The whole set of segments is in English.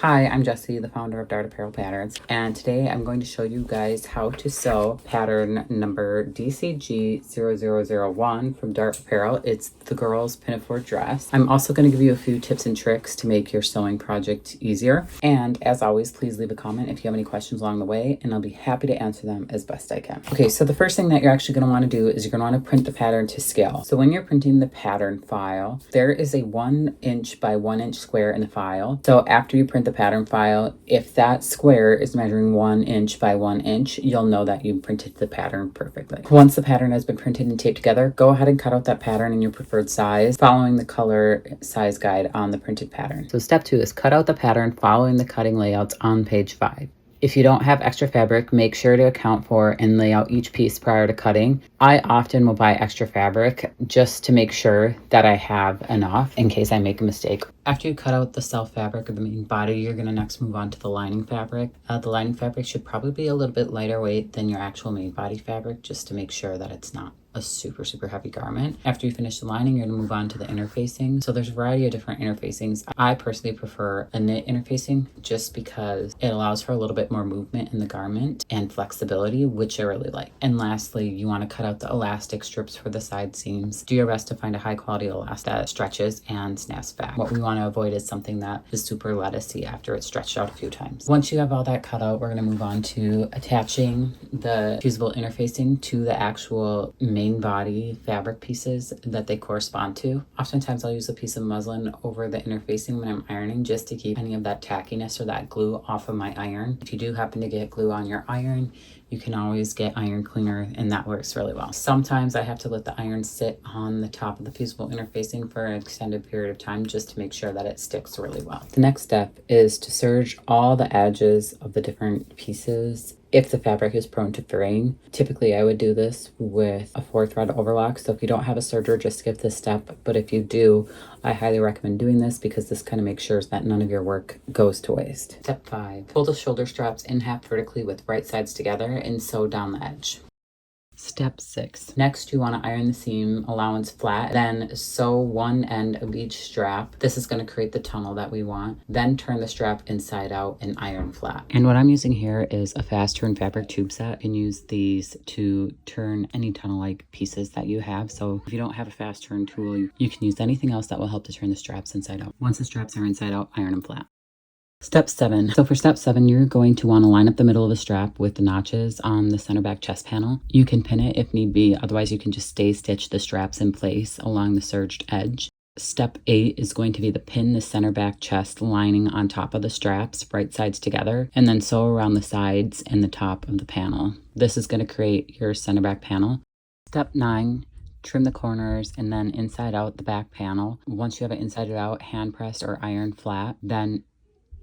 Hi, I'm Jessie, the founder of Dart Apparel Patterns, and today I'm going to show you guys how to sew pattern number DCG0001 from Dart Apparel. It's the girls' Pinafore dress. I'm also going to give you a few tips and tricks to make your sewing project easier. And as always, please leave a comment if you have any questions along the way, and I'll be happy to answer them as best I can. Okay, so the first thing that you're actually going to want to do is you're going to want to print the pattern to scale. So when you're printing the pattern file, there is a 1 inch by 1 inch square in the file. So after you print the pattern file, if that square is measuring 1 inch by 1 inch, you'll know that you printed the pattern perfectly. Once the pattern has been printed and taped together, go ahead and cut out that pattern in your preferred size, following the color size guide on the printed pattern. So step 2 is cut out the pattern following the cutting layouts on page 5. If you don't have extra fabric, make sure to account for and lay out each piece prior to cutting. I often will buy extra fabric just to make sure that I have enough in case I make a mistake. After you cut out the self fabric of the main body, you're going to next move on to the lining fabric. The lining fabric should probably be a little bit lighter weight than your actual main body fabric, just to make sure that it's not a super heavy garment. After you finish the lining, you're going to move on to the interfacing. So there's a variety of different interfacings. I personally prefer a knit interfacing just because it allows for a little bit more movement in the garment and flexibility, which I really like. And lastly, you want to cut out the elastic strips for the side seams. Do your best to find a high quality elastic that stretches and snaps back. What we want to avoid is something that is super lettucey after it's stretched out a few times. Once you have all that cut out, we're going to move on to attaching the fusible interfacing to the actual main body fabric pieces that they correspond to. Oftentimes I'll use a piece of muslin over the interfacing when I'm ironing just to keep any of that tackiness or that glue off of my iron. If you do happen to get glue on your iron, you can always get iron cleaner, and that works really well. Sometimes I have to let the iron sit on the top of the fusible interfacing for an extended period of time just to make sure that it sticks really well. The next step is to serge all the edges of the different pieces if the fabric is prone to fraying. Typically I would do this with a 4-thread overlock, so if you don't have a serger, just skip this step, but if you do, I highly recommend doing this because this kind of makes sure that none of your work goes to waste. Step 5, pull the shoulder straps in half vertically with right sides together and sew down the edge. Step 6. Next, you want to iron the seam allowance flat, then sew one end of each strap. This is going to create the tunnel that we want. Then turn the strap inside out and iron flat. And what I'm using here is a fast turn fabric tube set. You can use these to turn any tunnel-like pieces that you have. So if you don't have a fast turn tool, you can use anything else that will help to turn the straps inside out. Once the straps are inside out, iron them flat. Step 7. So for step 7, you're going to want to line up the middle of the strap with the notches on the center back chest panel. You can pin it if need be, otherwise you can just stay stitch the straps in place along the serged edge. Step 8 is going to be to pin the center back chest lining on top of the straps, right sides together, and then sew around the sides and the top of the panel. This is going to create your center back panel. Step 9. Trim the corners and then inside out the back panel. Once you have it inside out, hand pressed or iron flat, then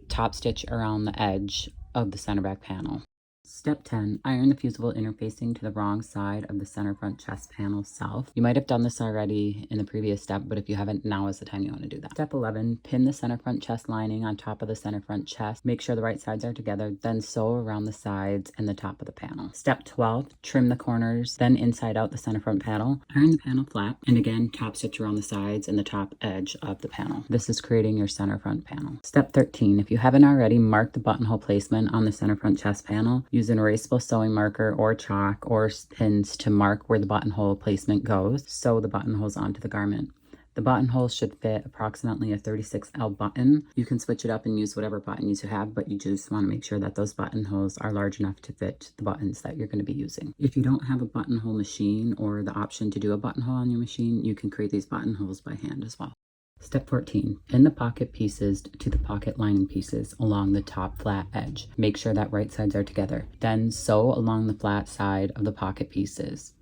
top stitch around the edge of the center back panel. Step 10, iron the fusible interfacing to the wrong side of the center front chest panel self. You might have done this already in the previous step, but if you haven't, now is the time you want to do that. Step 11, pin the center front chest lining on top of the center front chest. Make sure the right sides are together, then sew around the sides and the top of the panel. Step 12, trim the corners, then inside out the center front panel. Iron the panel flat, and again, top stitch around the sides and the top edge of the panel. This is creating your center front panel. Step 13, if you haven't already, mark the buttonhole placement on the center front chest panel. Use an erasable sewing marker or chalk or pins to mark where the buttonhole placement goes. Sew the buttonholes onto the garment. The buttonholes should fit approximately a 36L button. You can switch it up and use whatever buttons you have, but you just want to make sure that those buttonholes are large enough to fit the buttons that you're going to be using. If you don't have a buttonhole machine or the option to do a buttonhole on your machine, you can create these buttonholes by hand as well. Step 14, pin the pocket pieces to the pocket lining pieces along the top flat edge. Make sure that right sides are together. Then sew along the flat side of the pocket pieces.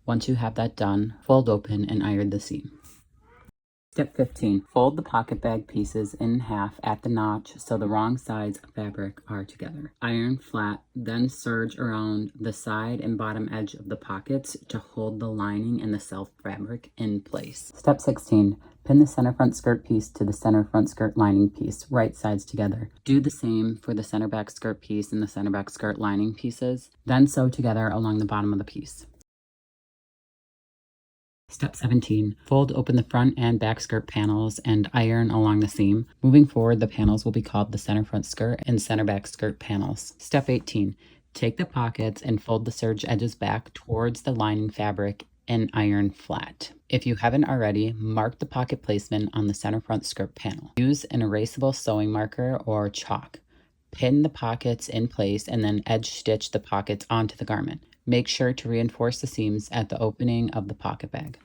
Once you have that done, fold open and iron the seam. Step 15, fold the pocket bag pieces in half at the notch so the wrong sides of fabric are together. Iron flat, then serge around the side and bottom edge of the pockets to hold the lining and the self fabric in place. Step 16, pin the center front skirt piece to the center front skirt lining piece, right sides together. Do the same for the center back skirt piece and the center back skirt lining pieces, then sew together along the bottom of the piece. Step 17, fold open the front and back skirt panels and iron along the seam. Moving forward, the panels will be called the center front skirt and center back skirt panels. Step 18, take the pockets and fold the serge edges back towards the lining fabric and iron flat. If you haven't already, mark the pocket placement on the center front skirt panel. Use an erasable sewing marker or chalk. Pin the pockets in place and then edge stitch the pockets onto the garment. Make sure to reinforce the seams at the opening of the pocket bag.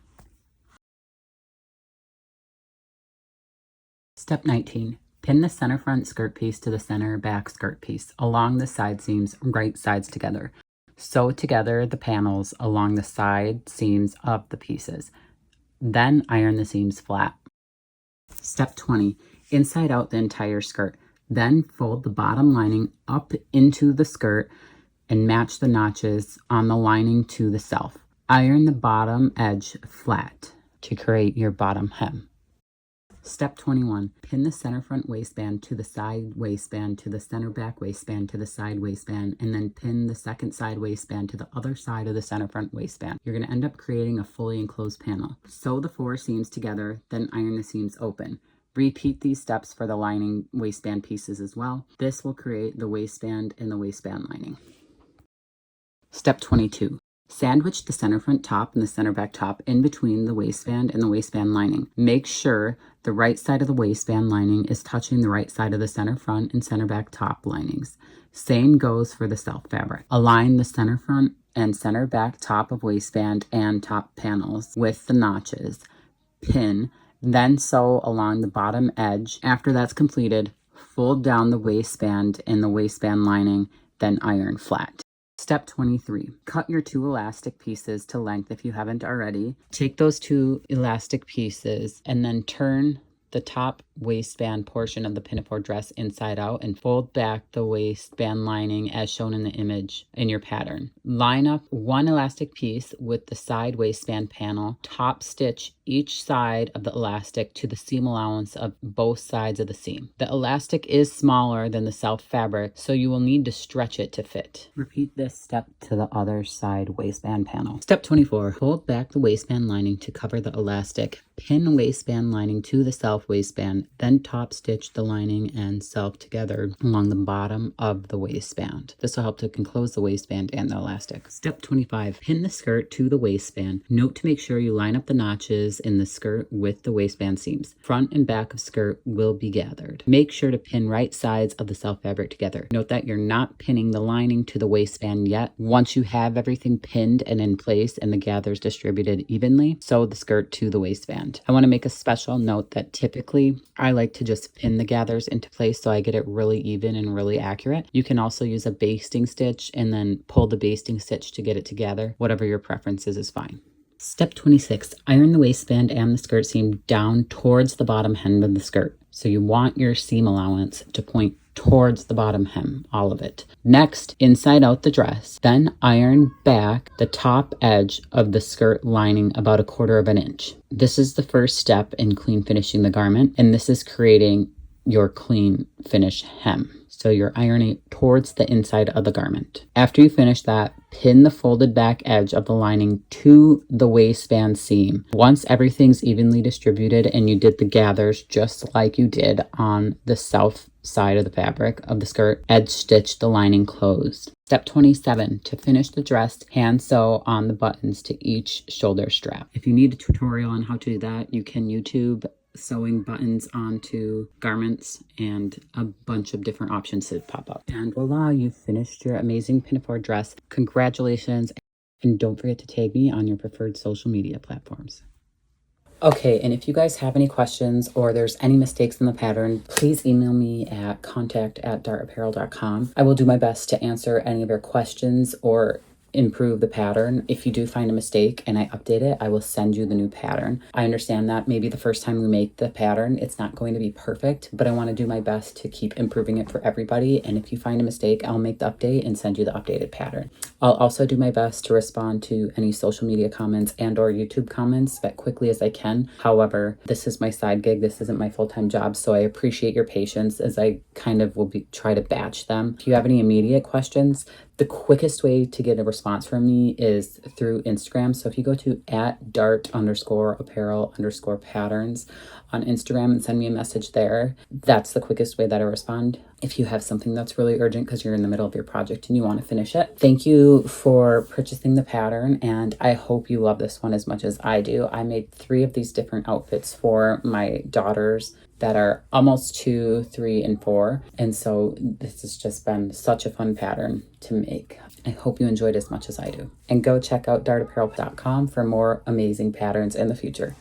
Step 19. Pin the center front skirt piece to the center back skirt piece along the side seams, right sides together. Sew together the panels along the side seams of the pieces. Then iron the seams flat. Step 20. Inside out the entire skirt. Then fold the bottom lining up into the skirt and match the notches on the lining to the self. Iron the bottom edge flat to create your bottom hem. Step 21. Pin the center front waistband to the side waistband to the center back waistband to the side waistband, and then pin the second side waistband to the other side of the center front waistband. You're going to end up creating a fully enclosed panel. Sew the 4 seams together, then iron the seams open. Repeat these steps for the lining waistband pieces as well. This will create the waistband and the waistband lining. Step 22. Sandwich the center front top and the center back top in between the waistband and the waistband lining. Make sure the right side of the waistband lining is touching the right side of the center front and center back top linings. Same goes for the self fabric. Align the center front and center back top of waistband and top panels with the notches. Pin, then sew along the bottom edge. After that's completed, fold down the waistband and the waistband lining, then iron flat. Step 23. Cut your 2 elastic pieces to length if you haven't already. Take those 2 elastic pieces and then turn the top waistband portion of the pinafore dress inside out and fold back the waistband lining as shown in the image in your pattern. Line up 1 elastic piece with the side waistband panel. Top stitch each side of the elastic to the seam allowance of both sides of the seam. The elastic is smaller than the self fabric, so you will need to stretch it to fit. Repeat this step to the other side waistband panel. Step 24. Fold back the waistband lining to cover the elastic. Pin waistband lining to the self waistband, then top stitch the lining and self together along the bottom of the waistband. This will help to enclose the waistband and the elastic. Step 25. Pin the skirt to the waistband. Note to make sure you line up the notches in the skirt with the waistband seams. Front and back of skirt will be gathered. Make sure to pin right sides of the self fabric together. Note that you're not pinning the lining to the waistband yet. Once you have everything pinned and in place and the gathers distributed evenly, sew the skirt to the waistband. I want to make a special note that typically I like to just pin the gathers into place so I get it really even and really accurate. You can also use a basting stitch and then pull the basting stitch to get it together. Whatever your preference is fine. Step 26. Iron the waistband and the skirt seam down towards the bottom hem of the skirt. So you want your seam allowance to point towards the bottom hem, all of it. Next, inside out the dress. Then iron back the top edge of the skirt lining about 1/4 inch. This is the first step in clean finishing the garment, and this is creating your clean finish hem. So you're ironing towards the inside of the garment. After you finish that, pin the folded back edge of the lining to the waistband seam. Once everything's evenly distributed and you did the gathers just like you did on the south side of the fabric of the skirt, edge stitch the lining closed. Step 27. To finish the dress, hand sew on the buttons to each shoulder strap. If you need a tutorial on how to do that, you can YouTube sewing buttons onto garments, and a bunch of different options to pop up. And voila, you finished your amazing pinafore dress. Congratulations, and don't forget to tag me on your preferred social media platforms. Okay, and if you guys have any questions or there's any mistakes in the pattern, please email me at contact@dartapparel.com. I will do my best to answer any of your questions or improve the pattern. If you do find a mistake and I update it, I will send you the new pattern. I understand that maybe the first time we make the pattern, it's not going to be perfect, but I want to do my best to keep improving it for everybody. And if you find a mistake, I'll make the update and send you the updated pattern. I'll also do my best to respond to any social media comments and or YouTube comments as quickly as I can. However, this is my side gig. This isn't my full-time job, so I appreciate your patience as I kind of will try to batch them. If you have any immediate questions, The quickest way to get a response from me is through Instagram. So if you go to @Dart_Apparel_patterns on Instagram and send me a message there, that's the quickest way that I respond. If you have something that's really urgent because you're in the middle of your project and you want to finish it. Thank you for purchasing the pattern, and I hope you love this one as much as I do. I made 3 of these different outfits for my daughters that are almost 2, 3, and 4. And so this has just been such a fun pattern to make. I hope you enjoyed as much as I do. And go check out dartapparel.com for more amazing patterns in the future.